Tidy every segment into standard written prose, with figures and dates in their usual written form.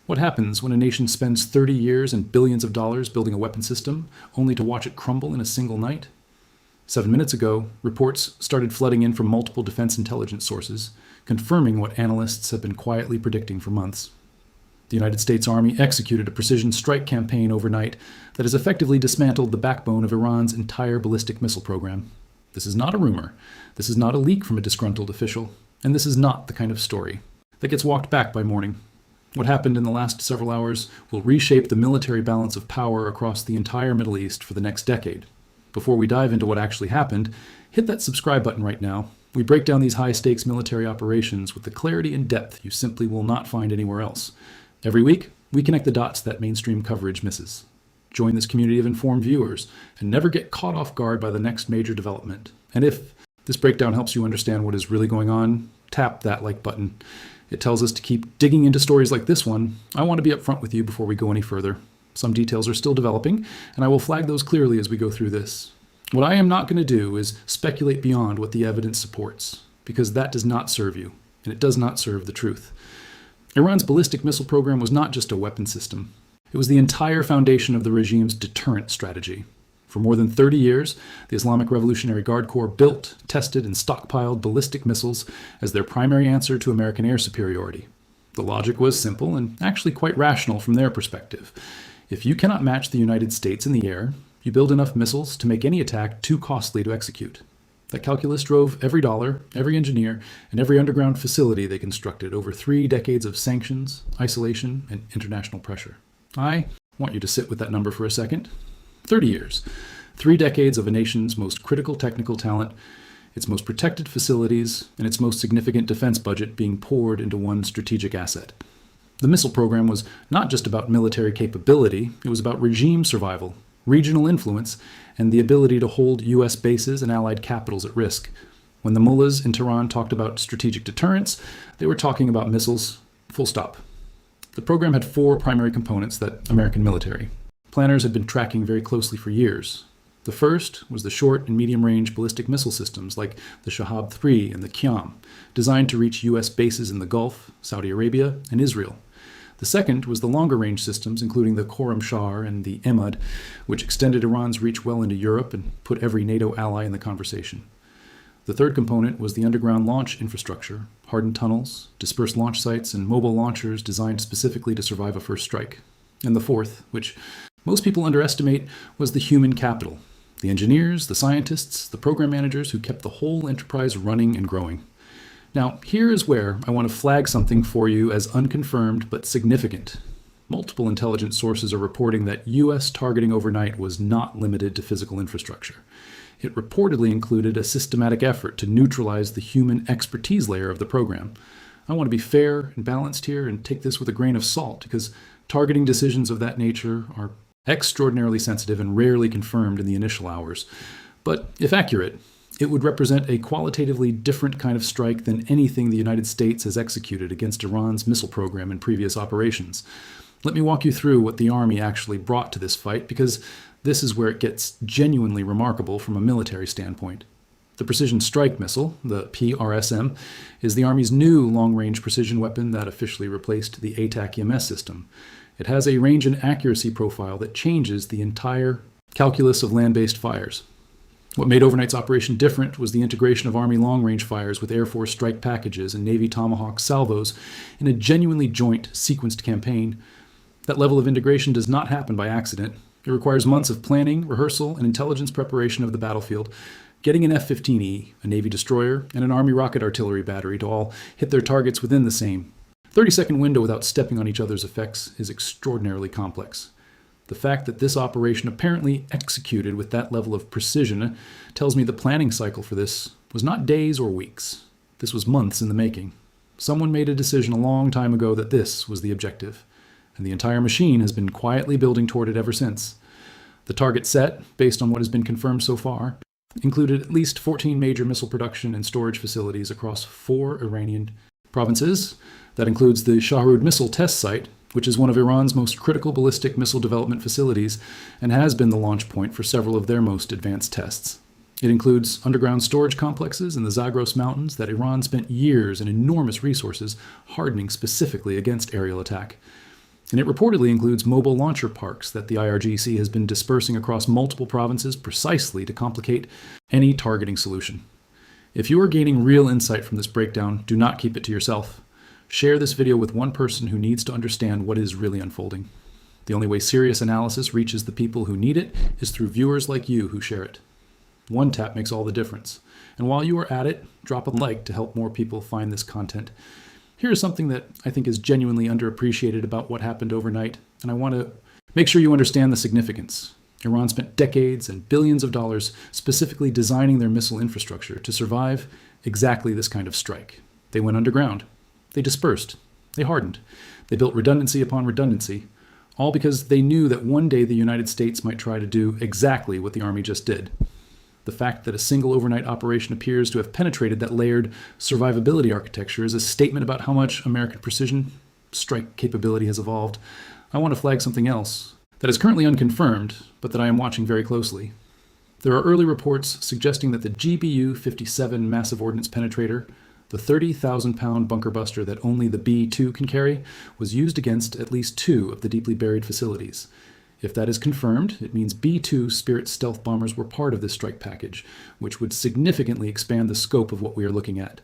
What happens when a nation spends 30 years and billions of dollars building a weapon system, only to watch it crumble in a single night? 7 minutes ago, reports started flooding in from multiple defense intelligence sources, confirming what analysts have been quietly predicting for months. The United States Army executed a precision strike campaign overnight that has effectively dismantled the backbone of Iran's entire ballistic missile program. This is not a rumor. This is not a leak from a disgruntled official. And this is not the kind of story that gets walked back by morning. What happened in the last several hours will reshape the military balance of power across the entire Middle East for the next decade. Before we dive into what actually happened, hit that subscribe button right now. We break down these high-stakes military operations with the clarity and depth you simply will not find anywhere else. Every week, we connect the dots that mainstream coverage misses. Join this community of informed viewers and never get caught off guard by the next major development. And if this breakdown helps you understand what is really going on, tap that like button. It tells us to keep digging into stories like this one. I want to be upfront with you before we go any further. Some details are still developing, and I will flag those clearly as we go through this. What I am not going to do is speculate beyond what the evidence supports, because that does not serve you, and it does not serve the truth. Iran's ballistic missile program was not just a weapon system. It was the entire foundation of the regime's deterrent strategy. For more than 30 years, the Islamic Revolutionary Guard Corps built, tested, and stockpiled ballistic missiles as their primary answer to American air superiority. The logic was simple and actually quite rational from their perspective. If you cannot match the United States in the air, you build enough missiles to make any attack too costly to execute. That calculus drove every dollar, every engineer, and every underground facility they constructed over 3 decades of sanctions, isolation, and international pressure. I want you to sit with that number for a second. 30 years. 3 decades of a nation's most critical technical talent, its most protected facilities, and its most significant defense budget being poured into one strategic asset. The missile program was not just about military capability, it was about regime survival, regional influence, and the ability to hold U.S. bases and allied capitals at risk. When the mullahs in Tehran talked about strategic deterrence, they were talking about missiles, full stop. The program had 4 primary components that American military planners had been tracking very closely for years. The first was the short and medium-range ballistic missile systems like the Shahab 3 and the Qiyam, designed to reach U.S. bases in the Gulf, Saudi Arabia, and Israel. The second was the longer-range systems, including the Khorramshahr and the Emad, which extended Iran's reach well into Europe and put every NATO ally in the conversation. The third component was the underground launch infrastructure, hardened tunnels, dispersed launch sites, and mobile launchers designed specifically to survive a first strike. And the fourth, which most people underestimate, was the human capital, the engineers, the scientists, the program managers who kept the whole enterprise running and growing. Now, here is where I want to flag something for you as unconfirmed but significant. Multiple intelligence sources are reporting that U.S. targeting overnight was not limited to physical infrastructure. It reportedly included a systematic effort to neutralize the human expertise layer of the program. I want to be fair and balanced here and take this with a grain of salt, because targeting decisions of that nature are extraordinarily sensitive and rarely confirmed in the initial hours. But if accurate, it would represent a qualitatively different kind of strike than anything the United States has executed against Iran's missile program in previous operations. Let me walk you through what the Army actually brought to this fight, because this is where it gets genuinely remarkable from a military standpoint. The Precision Strike Missile, the PrSM, is the Army's new long-range precision weapon that officially replaced the ATAC-EMS system. It has a range and accuracy profile that changes the entire calculus of land-based fires. What made overnight's operation different was the integration of Army long-range fires with Air Force strike packages and Navy Tomahawk salvos in a genuinely joint, sequenced campaign. That level of integration does not happen by accident. It requires months of planning, rehearsal, and intelligence preparation of the battlefield. Getting an F-15E, a Navy destroyer, and an Army rocket artillery battery to all hit their targets within the same 30-second window without stepping on each other's effects is extraordinarily complex. The fact that this operation apparently executed with that level of precision tells me the planning cycle for this was not days or weeks. This was months in the making. Someone made a decision a long time ago that this was the objective, and the entire machine has been quietly building toward it ever since. The target set, based on what has been confirmed so far, included at least 14 major missile production and storage facilities across 4 Iranian provinces. That includes the Shahrud Missile Test Site, which is one of Iran's most critical ballistic missile development facilities and has been the launch point for several of their most advanced tests. It includes underground storage complexes in the Zagros Mountains that Iran spent years and enormous resources hardening specifically against aerial attack. And it reportedly includes mobile launcher parks that the IRGC has been dispersing across multiple provinces precisely to complicate any targeting solution. If you are gaining real insight from this breakdown, do not keep it to yourself. Share this video with one person who needs to understand what is really unfolding. The only way serious analysis reaches the people who need it is through viewers like you who share it. One tap makes all the difference. And while you are at it, drop a like to help more people find this content. Here is something that I think is genuinely underappreciated about what happened overnight, and I want to make sure you understand the significance. Iran spent decades and billions of dollars specifically designing their missile infrastructure to survive exactly this kind of strike. They went underground. They dispersed. They hardened. They built redundancy upon redundancy, all because they knew that one day the United States might try to do exactly what the Army just did. The fact that a single overnight operation appears to have penetrated that layered survivability architecture is a statement about how much American precision strike capability has evolved. I want to flag something else that is currently unconfirmed, but that I am watching very closely. There are early reports suggesting that the GBU-57 Massive Ordnance Penetrator, the 30,000-pound bunker buster that only the B-2 can carry, was used against at least 2 of the deeply buried facilities. If that is confirmed, it means B-2 Spirit stealth bombers were part of this strike package, which would significantly expand the scope of what we are looking at.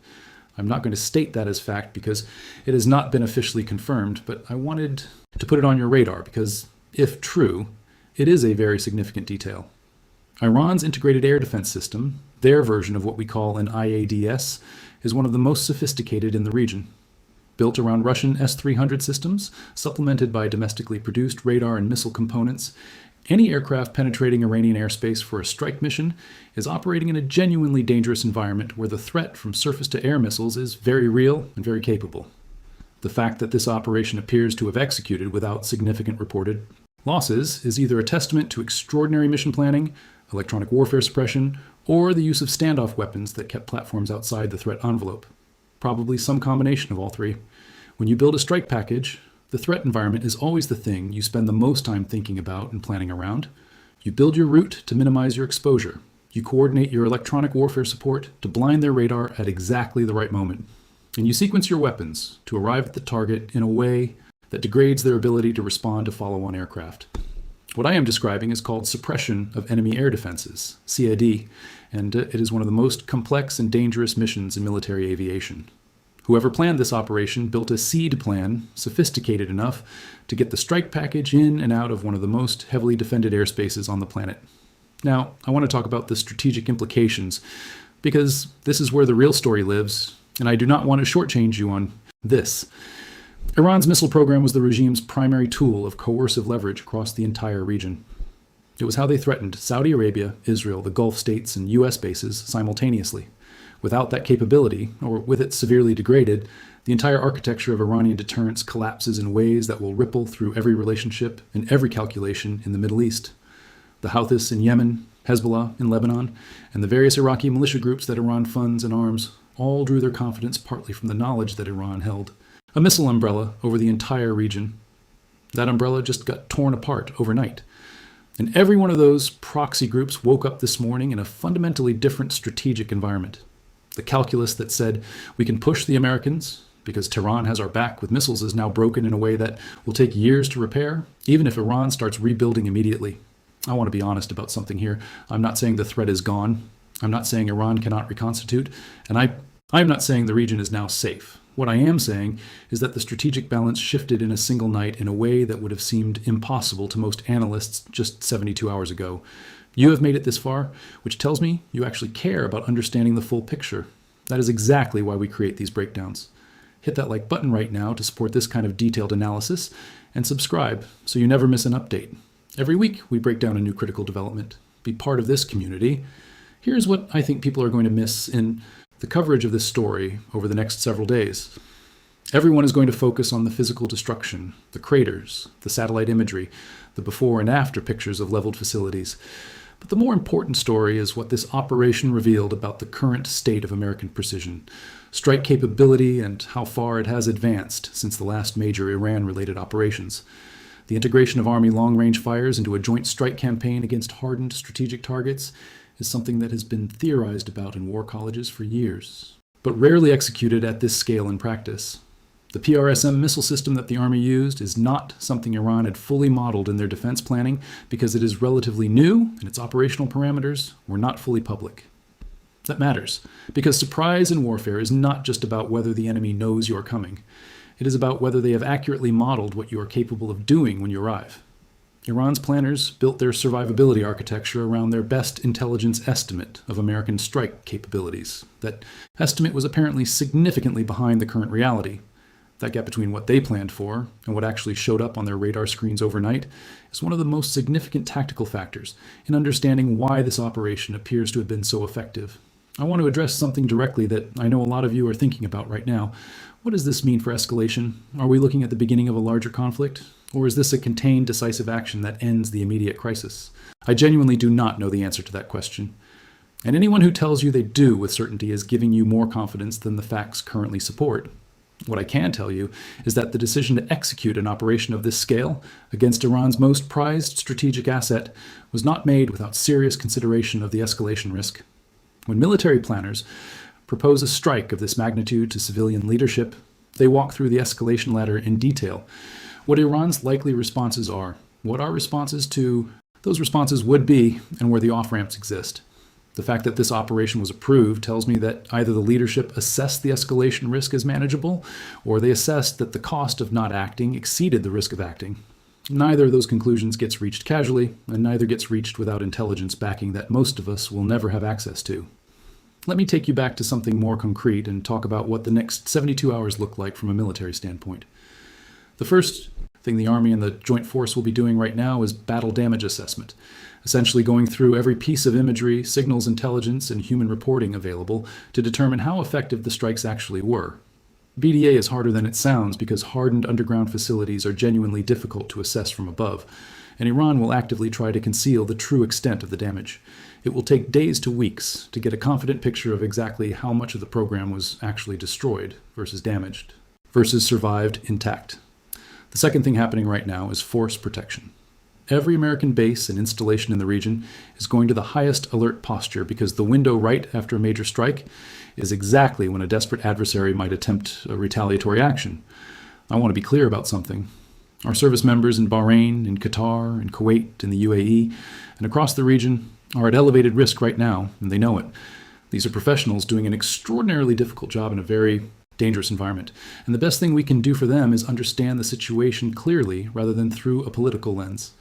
I'm not going to state that as fact because it has not been officially confirmed, but I wanted to put it on your radar because, if true, it is a very significant detail. Iran's integrated air defense system, their version of what we call an IADS, is one of the most sophisticated in the region. Built around Russian S-300 systems, supplemented by domestically produced radar and missile components, any aircraft penetrating Iranian airspace for a strike mission is operating in a genuinely dangerous environment where the threat from surface-to-air missiles is very real and very capable. The fact that this operation appears to have executed without significant reported losses is either a testament to extraordinary mission planning, electronic warfare suppression, or the use of standoff weapons that kept platforms outside the threat envelope. Probably some combination of all three. When you build a strike package, the threat environment is always the thing you spend the most time thinking about and planning around. You build your route to minimize your exposure. You coordinate your electronic warfare support to blind their radar at exactly the right moment. And you sequence your weapons to arrive at the target in a way that degrades their ability to respond to follow-on aircraft. What I am describing is called suppression of enemy air defenses, CAD, and it is one of the most complex and dangerous missions in military aviation. Whoever planned this operation built a seed plan sophisticated enough to get the strike package in and out of one of the most heavily defended airspaces on the planet. Now, I want to talk about the strategic implications, because this is where the real story lives, and I do not want to shortchange you on this. Iran's missile program was the regime's primary tool of coercive leverage across the entire region. It was how they threatened Saudi Arabia, Israel, the Gulf states, and U.S. bases simultaneously. Without that capability, or with it severely degraded, the entire architecture of Iranian deterrence collapses in ways that will ripple through every relationship and every calculation in the Middle East. The Houthis in Yemen, Hezbollah in Lebanon, and the various Iraqi militia groups that Iran funds and arms all drew their confidence partly from the knowledge that Iran held a missile umbrella over the entire region. That umbrella just got torn apart overnight. And every one of those proxy groups woke up this morning in a fundamentally different strategic environment. The calculus that said we can push the Americans because Tehran has our back with missiles is now broken in a way that will take years to repair, even if Iran starts rebuilding immediately. I want to be honest about something here. I'm not saying the threat is gone. I'm not saying Iran cannot reconstitute. And I'm not saying the region is now safe. What I am saying is that the strategic balance shifted in a single night in a way that would have seemed impossible to most analysts just 72 hours ago. You have made it this far, which tells me you actually care about understanding the full picture. That is exactly why we create these breakdowns. Hit that like button right now to support this kind of detailed analysis, and subscribe so you never miss an update. Every week we break down a new critical development. Be part of this community. Here's what I think people are going to miss in the coverage of this story over the next several days. Everyone is going to focus on the physical destruction, the craters, the satellite imagery, the before and after pictures of leveled facilities. But the more important story is what this operation revealed about the current state of American precision, strike capability, and how far it has advanced since the last major Iran-related operations. The integration of Army long-range fires into a joint strike campaign against hardened strategic targets is something that has been theorized about in war colleges for years, but rarely executed at this scale in practice. The PrSM missile system that the Army used is not something Iran had fully modeled in their defense planning because it is relatively new and its operational parameters were not fully public. That matters, because surprise in warfare is not just about whether the enemy knows you are coming. It is about whether they have accurately modeled what you are capable of doing when you arrive. Iran's planners built their survivability architecture around their best intelligence estimate of American strike capabilities. That estimate was apparently significantly behind the current reality. That gap between what they planned for and what actually showed up on their radar screens overnight is one of the most significant tactical factors in understanding why this operation appears to have been so effective. I want to address something directly that I know a lot of you are thinking about right now. What does this mean for escalation? Are we looking at the beginning of a larger conflict? Or is this a contained, decisive action that ends the immediate crisis? I genuinely do not know the answer to that question. And anyone who tells you they do with certainty is giving you more confidence than the facts currently support. What I can tell you is that the decision to execute an operation of this scale against Iran's most prized strategic asset was not made without serious consideration of the escalation risk. When military planners propose a strike of this magnitude to civilian leadership, they walk through the escalation ladder in detail. What Iran's likely responses are, what our responses to those responses would be, and where the off-ramps exist. The fact that this operation was approved tells me that either the leadership assessed the escalation risk as manageable, or they assessed that the cost of not acting exceeded the risk of acting. Neither of those conclusions gets reached casually, and neither gets reached without intelligence backing that most of us will never have access to. Let me take you back to something more concrete and talk about what the next 72 hours look like from a military standpoint. The first thing the Army and the Joint Force will be doing right now is battle damage assessment, essentially going through every piece of imagery, signals intelligence, and human reporting available to determine how effective the strikes actually were. BDA is harder than it sounds because hardened underground facilities are genuinely difficult to assess from above, and Iran will actively try to conceal the true extent of the damage. It will take days to weeks to get a confident picture of exactly how much of the program was actually destroyed versus damaged versus survived intact. The second thing happening right now is force protection. Every American base and installation in the region is going to the highest alert posture because the window right after a major strike is exactly when a desperate adversary might attempt a retaliatory action. I want to be clear about something. Our service members in Bahrain, in Qatar, in Kuwait, in the UAE, and across the region are at elevated risk right now, and they know it. These are professionals doing an extraordinarily difficult job in a very dangerous environment. And the best thing we can do for them is understand the situation clearly rather than through a political lens.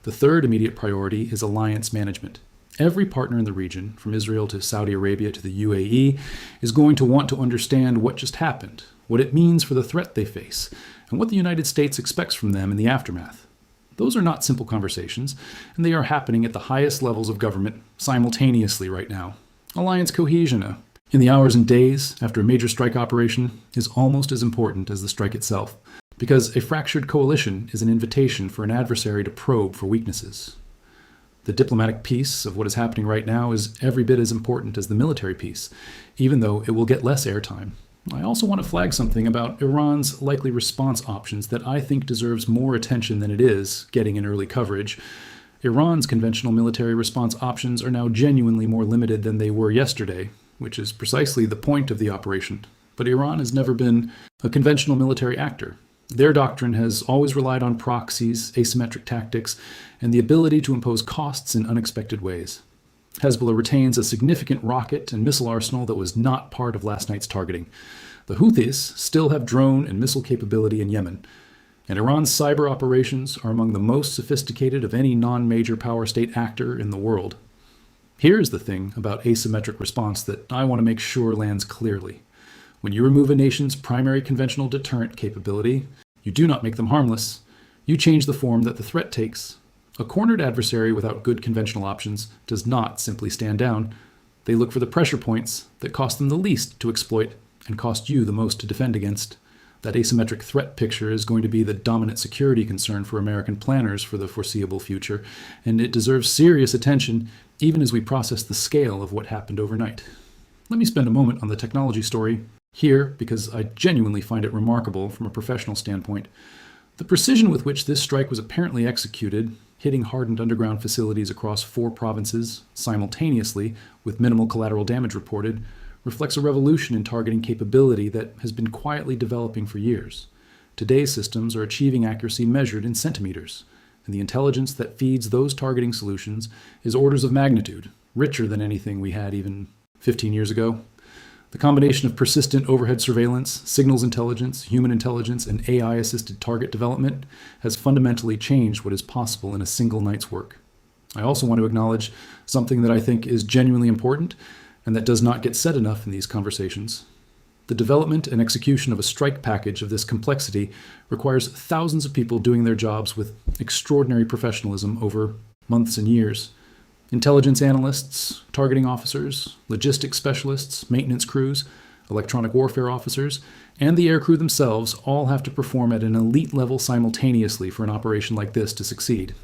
The third immediate priority is alliance management. Every partner in the region, from Israel to Saudi Arabia to the UAE, is going to want to understand what just happened, what it means for the threat they face, and what the United States expects from them in the aftermath. Those are not simple conversations, and they are happening at the highest levels of government simultaneously right now. Alliance cohesion in the hours and days after a major strike operation is almost as important as the strike itself, because a fractured coalition is an invitation for an adversary to probe for weaknesses. The diplomatic piece of what is happening right now is every bit as important as the military piece, even though it will get less airtime. I also want to flag something about Iran's likely response options that I think deserves more attention than it is getting in early coverage. Iran's conventional military response options are now genuinely more limited than they were yesterday, which is precisely the point of the operation. But Iran has never been a conventional military actor. Their doctrine has always relied on proxies, asymmetric tactics, and the ability to impose costs in unexpected ways. Hezbollah retains a significant rocket and missile arsenal that was not part of last night's targeting. The Houthis still have drone and missile capability in Yemen, and Iran's cyber operations are among the most sophisticated of any non-major power state actor in the world. Here's the thing about asymmetric response that I want to make sure lands clearly. When you remove a nation's primary conventional deterrent capability, you do not make them harmless. You change the form that the threat takes. A cornered adversary without good conventional options does not simply stand down. They look for the pressure points that cost them the least to exploit and cost you the most to defend against. That asymmetric threat picture is going to be the dominant security concern for American planners for the foreseeable future, and it deserves serious attention even as we process the scale of what happened overnight. Let me spend a moment on the technology story here because I genuinely find it remarkable from a professional standpoint. The precision with which this strike was apparently executed, hitting hardened underground facilities across 4 provinces simultaneously with minimal collateral damage reported, reflects a revolution in targeting capability that has been quietly developing for years. Today's systems are achieving accuracy measured in centimeters, and the intelligence that feeds those targeting solutions is orders of magnitude, richer than anything we had even 15 years ago. The combination of persistent overhead surveillance, signals intelligence, human intelligence, and AI-assisted target development has fundamentally changed what is possible in a single night's work. I also want to acknowledge something that I think is genuinely important and that does not get said enough in these conversations. The development and execution of a strike package of this complexity requires thousands of people doing their jobs with extraordinary professionalism over months and years. Intelligence analysts, targeting officers, logistics specialists, maintenance crews, electronic warfare officers, and the aircrew themselves all have to perform at an elite level simultaneously for an operation like this to succeed.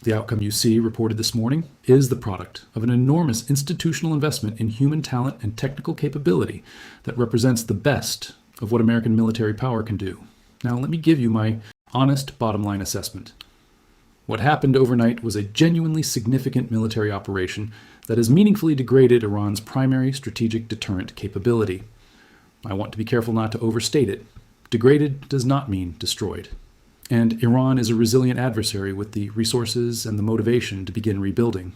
The outcome you see reported this morning is the product of an enormous institutional investment in human talent and technical capability that represents the best of what American military power can do. Now, let me give you my honest bottom line assessment. What happened overnight was a genuinely significant military operation that has meaningfully degraded Iran's primary strategic deterrent capability. I want to be careful not to overstate it. Degraded does not mean destroyed. And Iran is a resilient adversary with the resources and the motivation to begin rebuilding.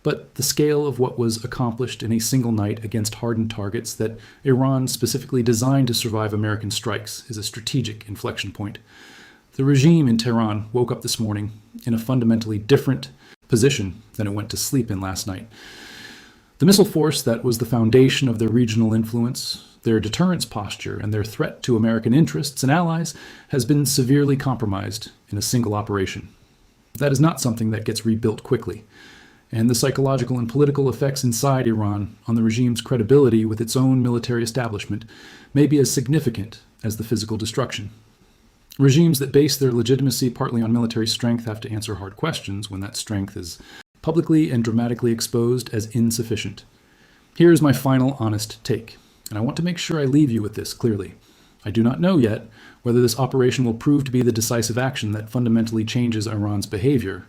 But the scale of what was accomplished in a single night against hardened targets that Iran specifically designed to survive American strikes is a strategic inflection point. The regime in Tehran woke up this morning in a fundamentally different position than it went to sleep in last night. The missile force that was the foundation of their regional influence, their deterrence posture, and their threat to American interests and allies has been severely compromised in a single operation. That is not something that gets rebuilt quickly, and the psychological and political effects inside Iran on the regime's credibility with its own military establishment may be as significant as the physical destruction. Regimes that base their legitimacy partly on military strength have to answer hard questions when that strength is publicly and dramatically exposed as insufficient. Here is my final honest take, and I want to make sure I leave you with this clearly. I do not know yet whether this operation will prove to be the decisive action that fundamentally changes Iran's behavior,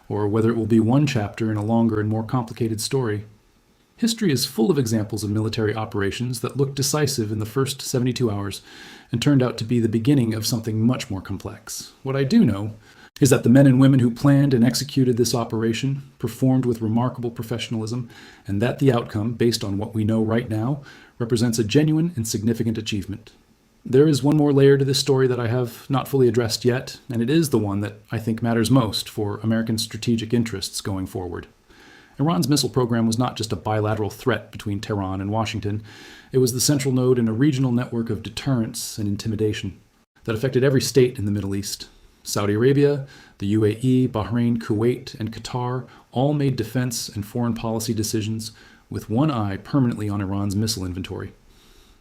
or whether it will be one chapter in a longer and more complicated story. History is full of examples of military operations that looked decisive in the first 72 hours and turned out to be the beginning of something much more complex. What I do know is that the men and women who planned and executed this operation performed with remarkable professionalism, and that the outcome, based on what we know right now, represents a genuine and significant achievement. There is one more layer to this story that I have not fully addressed yet, and it is the one that I think matters most for American strategic interests going forward. Iran's missile program was not just a bilateral threat between Tehran and Washington. It was the central node in a regional network of deterrence and intimidation that affected every state in the Middle East. Saudi Arabia, the UAE, Bahrain, Kuwait, and Qatar all made defense and foreign policy decisions with one eye permanently on Iran's missile inventory.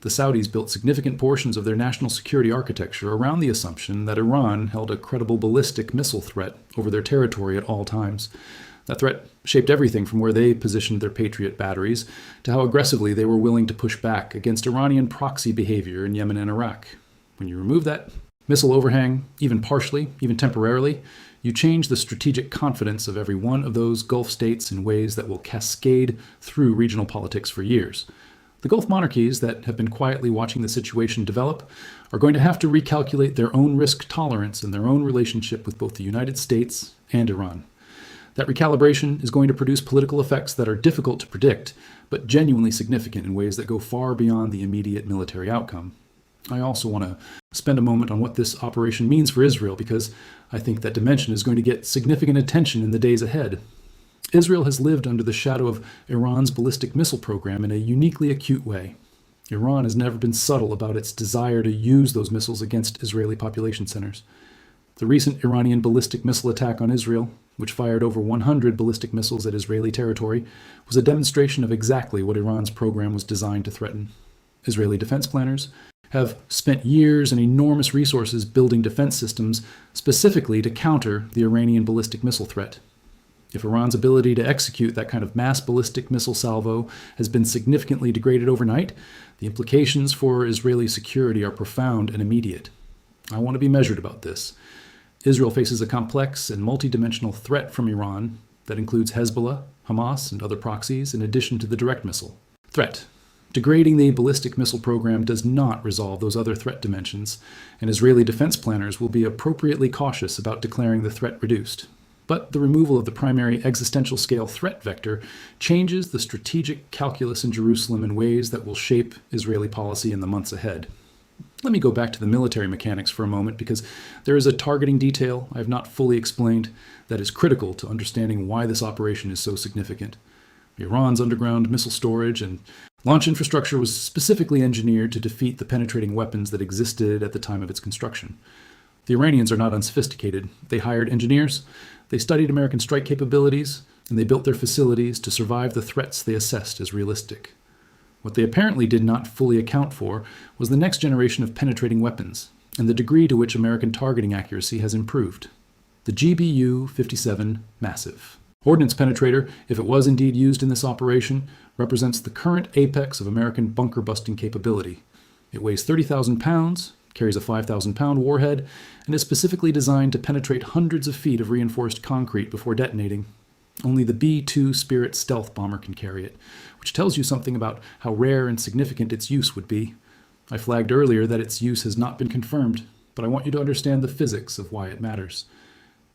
The Saudis built significant portions of their national security architecture around the assumption that Iran held a credible ballistic missile threat over their territory at all times. That threat shaped everything from where they positioned their Patriot batteries to how aggressively they were willing to push back against Iranian proxy behavior in Yemen and Iraq. When you remove that missile overhang, even partially, even temporarily, you change the strategic confidence of every one of those Gulf states in ways that will cascade through regional politics for years. The Gulf monarchies that have been quietly watching the situation develop are going to have to recalculate their own risk tolerance and their own relationship with both the United States and Iran. That recalibration is going to produce political effects that are difficult to predict, but genuinely significant in ways that go far beyond the immediate military outcome. I also want to spend a moment on what this operation means for Israel, because I think that dimension is going to get significant attention in the days ahead. Israel has lived under the shadow of Iran's ballistic missile program in a uniquely acute way. Iran has never been subtle about its desire to use those missiles against Israeli population centers. The recent Iranian ballistic missile attack on Israel, which fired over 100 ballistic missiles at Israeli territory, was a demonstration of exactly what Iran's program was designed to threaten. Israeli defense planners have spent years and enormous resources building defense systems specifically to counter the Iranian ballistic missile threat. If Iran's ability to execute that kind of mass ballistic missile salvo has been significantly degraded overnight, the implications for Israeli security are profound and immediate. I want to be measured about this. Israel faces a complex and multidimensional threat from Iran that includes Hezbollah, Hamas, and other proxies, in addition to the direct missile threat. Degrading the ballistic missile program does not resolve those other threat dimensions, and Israeli defense planners will be appropriately cautious about declaring the threat reduced. But the removal of the primary existential scale threat vector changes the strategic calculus in Jerusalem in ways that will shape Israeli policy in the months ahead. Let me go back to the military mechanics for a moment, because there is a targeting detail I have not fully explained that is critical to understanding why this operation is so significant. Iran's underground missile storage and launch infrastructure was specifically engineered to defeat the penetrating weapons that existed at the time of its construction. The Iranians are not unsophisticated. They hired engineers, they studied American strike capabilities, and they built their facilities to survive the threats they assessed as realistic. What they apparently did not fully account for was the next generation of penetrating weapons and the degree to which American targeting accuracy has improved. The GBU-57 Massive Ordnance Penetrator, if it was indeed used in this operation, represents the current apex of American bunker-busting capability. It weighs 30,000 pounds, carries a 5,000-pound warhead, and is specifically designed to penetrate hundreds of feet of reinforced concrete before detonating. Only the B-2 Spirit stealth bomber can carry it, which tells you something about how rare and significant its use would be. I flagged earlier that its use has not been confirmed, but I want you to understand the physics of why it matters.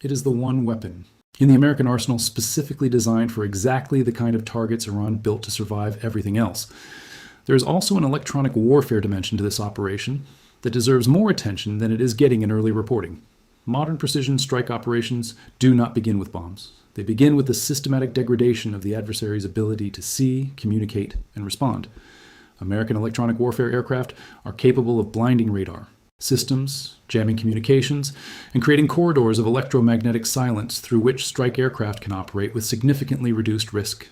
It is the one weapon in the American arsenal specifically designed for exactly the kind of targets Iran built to survive everything else. There is also an electronic warfare dimension to this operation that deserves more attention than it is getting in early reporting. Modern precision strike operations do not begin with bombs. They begin with the systematic degradation of the adversary's ability to see, communicate, and respond. American electronic warfare aircraft are capable of blinding radar systems, jamming communications, and creating corridors of electromagnetic silence through which strike aircraft can operate with significantly reduced risk.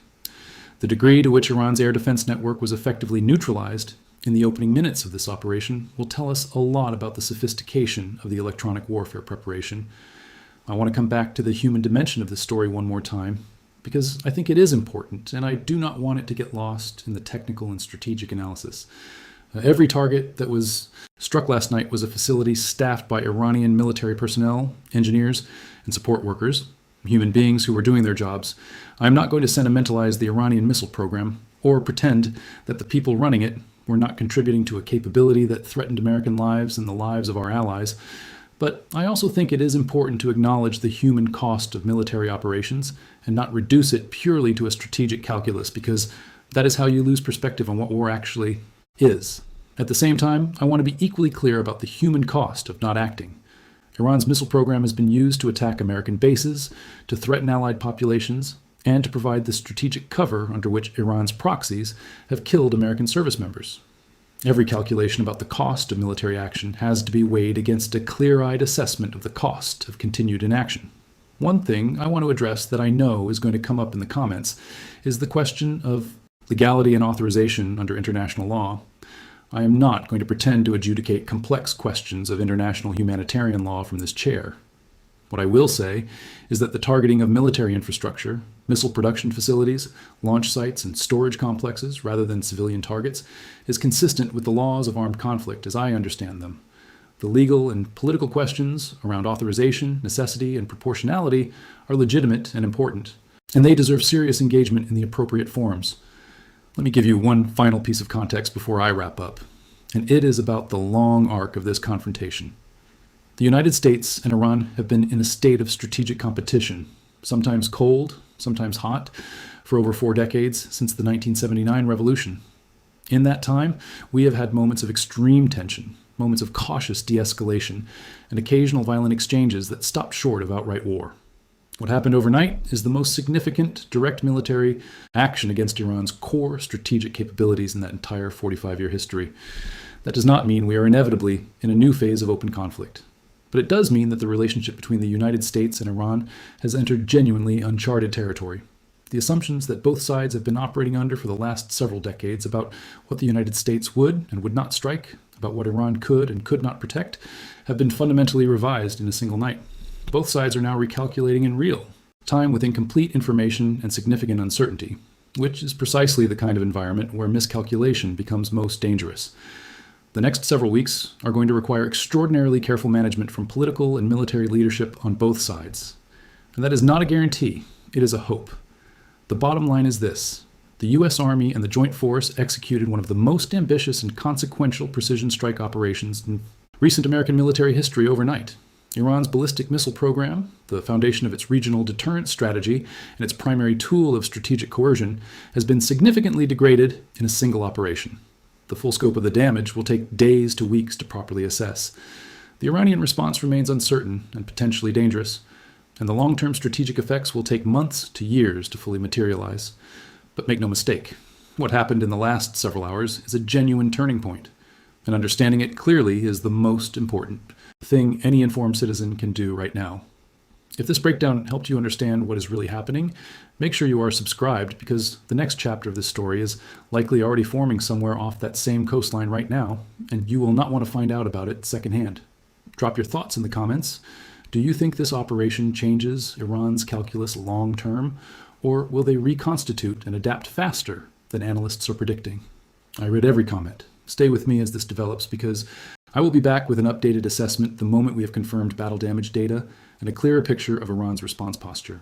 The degree to which Iran's air defense network was effectively neutralized in the opening minutes of this operation will tell us a lot about the sophistication of the electronic warfare preparation. I want to come back to the human dimension of this story one more time, because I think it is important, and I do not want it to get lost in the technical and strategic analysis. Every target that was struck last night was a facility staffed by Iranian military personnel, engineers, and support workers, human beings who were doing their jobs. I am not going to sentimentalize the Iranian missile program or pretend that the people running it were not contributing to a capability that threatened American lives and the lives of our allies. But I also think it is important to acknowledge the human cost of military operations and not reduce it purely to a strategic calculus, because that is how you lose perspective on what war actually is. At the same time, I want to be equally clear about the human cost of not acting. Iran's missile program has been used to attack American bases, to threaten allied populations, and to provide the strategic cover under which Iran's proxies have killed American service members. Every calculation about the cost of military action has to be weighed against a clear-eyed assessment of the cost of continued inaction. One thing I want to address that I know is going to come up in the comments is the question of legality and authorization under international law. I am not going to pretend to adjudicate complex questions of international humanitarian law from this chair. What I will say is that the targeting of military infrastructure, missile production facilities, launch sites, and storage complexes rather than civilian targets is consistent with the laws of armed conflict as I understand them. The legal and political questions around authorization, necessity, and proportionality are legitimate and important, and they deserve serious engagement in the appropriate forums. Let me give you one final piece of context before I wrap up, and it is about the long arc of this confrontation. The United States and Iran have been in a state of strategic competition, sometimes cold, sometimes hot, for over 4 decades since the 1979 revolution. In that time, we have had moments of extreme tension, moments of cautious de-escalation, and occasional violent exchanges that stopped short of outright war. What happened overnight is the most significant direct military action against Iran's core strategic capabilities in that entire 45-year history. That does not mean we are inevitably in a new phase of open conflict. But it does mean that the relationship between the United States and Iran has entered genuinely uncharted territory. The assumptions that both sides have been operating under for the last several decades about what the United States would and would not strike, about what Iran could and could not protect, have been fundamentally revised in a single night. Both sides are now recalculating in real time with incomplete information and significant uncertainty, which is precisely the kind of environment where miscalculation becomes most dangerous. The next several weeks are going to require extraordinarily careful management from political and military leadership on both sides. And that is not a guarantee, it is a hope. The bottom line is this: The U.S. Army and the Joint Force executed one of the most ambitious and consequential precision strike operations in recent American military history overnight. Iran's ballistic missile program, the foundation of its regional deterrence strategy and its primary tool of strategic coercion, has been significantly degraded in a single operation. The full scope of the damage will take days to weeks to properly assess. The Iranian response remains uncertain and potentially dangerous, and the long-term strategic effects will take months to years to fully materialize. But make no mistake, what happened in the last several hours is a genuine turning point, and understanding it clearly is the most important thing any informed citizen can do right now. If this breakdown helped you understand what is really happening, make sure you are subscribed, because the next chapter of this story is likely already forming somewhere off that same coastline right now, and you will not want to find out about it secondhand. Drop your thoughts in the comments. Do you think this operation changes Iran's calculus long term, or will they reconstitute and adapt faster than analysts are predicting? I read every comment. Stay with me as this develops, because I will be back with an updated assessment the moment we have confirmed battle damage data and a clearer picture of Iran's response posture.